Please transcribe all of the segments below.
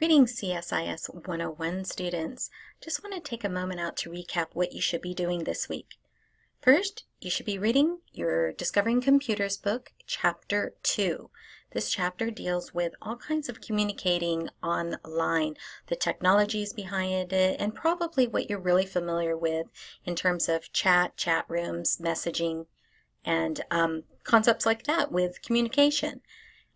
Greetings, CSIS 101 students. Just want to take a moment out to recap what you should be doing this week. First, you should be reading your Discovering Computers book, Chapter 2. This chapter deals with all kinds of communicating online, the technologies behind it, and probably what you're really familiar with in terms of chat rooms, messaging, and concepts like that with communication.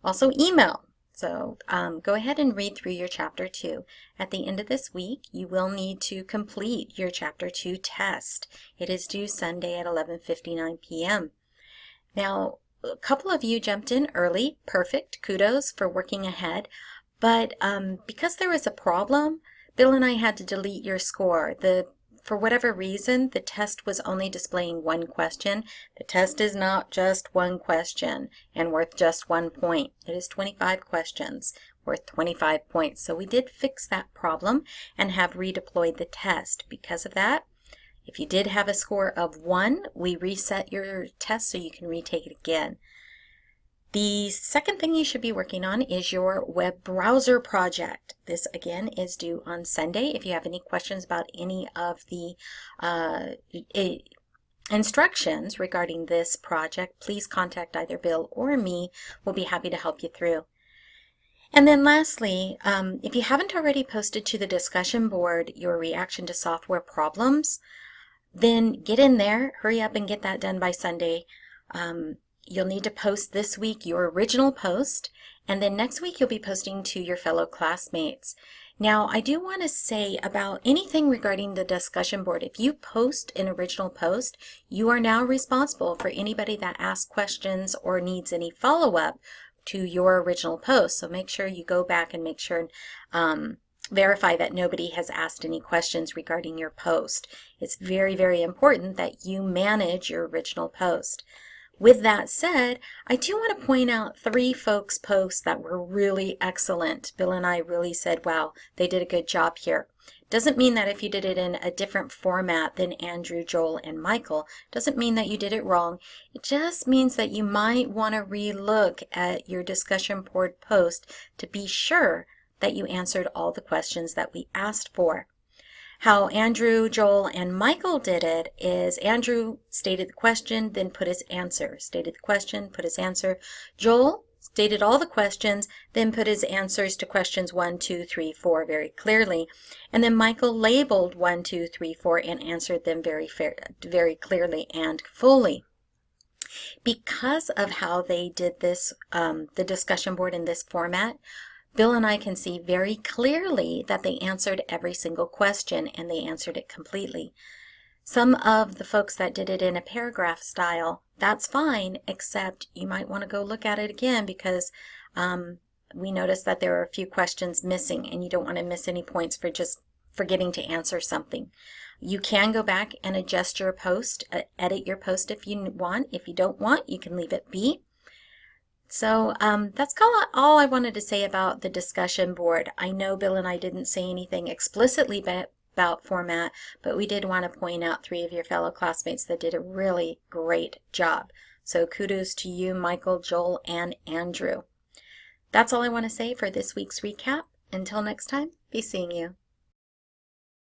Also email. So go ahead and read through your Chapter 2. At the end of this week, you will need to complete your Chapter 2 test. It is due Sunday at 11:59 p.m. Now, a couple of you jumped in early. Perfect. Kudos for working ahead. But because there was a problem, Bill and I had to delete your score. For whatever reason, the test was only displaying one question. The test is not just one question and worth just 1 point. It is 25 questions worth 25 points. So we did fix that problem and have redeployed the test. Because of that, if you did have a score of 1, we reset your test so you can retake it again. The second thing you should be working on is your web browser project. This again is due on Sunday. If you have any questions about any of the instructions regarding this project, please contact either Bill or me. We'll be happy to help you through. And then lastly, if you haven't already posted to the discussion board your reaction to software problems, then get in there, hurry up and get that done by Sunday. You'll need to post this week your original post, and then next week you'll be posting to your fellow classmates. Now, I do want to say about anything regarding the discussion board, if you post an original post, you are now responsible for anybody that asks questions or needs any follow-up to your original post. So make sure you go back and make sure verify that nobody has asked any questions regarding your post. It's very, very important that you manage your original post. With that said, I do want to point out 3 folks' posts that were really excellent. Bill and I really said, wow, they did a good job here. Doesn't mean that if you did it in a different format than Andrew, Joel, and Michael, doesn't mean that you did it wrong. It just means that you might want to relook at your discussion board post to be sure that you answered all the questions that we asked for. How Andrew, Joel, and Michael did it is Andrew stated the question, then put his answer. Stated the question, put his answer. Joel stated all the questions, then put his answers to questions 1, 2, 3, 4 very clearly. And then Michael labeled 1, 2, 3, 4 and answered them very clearly and fully. Because of how they did this, the discussion board in this format, Bill and I can see very clearly that they answered every single question and they answered it completely. Some of the folks that did it in a paragraph style, that's fine, except you might want to go look at it again because we noticed that there are a few questions missing and you don't want to miss any points for just forgetting to answer something. You can go back and adjust your post, edit your post if you want. If you don't want, you can leave it be. So that's all I wanted to say about the discussion board. I know Bill and I didn't say anything explicitly about format, but we did want to point out 3 of your fellow classmates that did a really great job. So kudos to you, Michael, Joel, and Andrew. That's all I want to say for this week's recap. Until next time, be seeing you.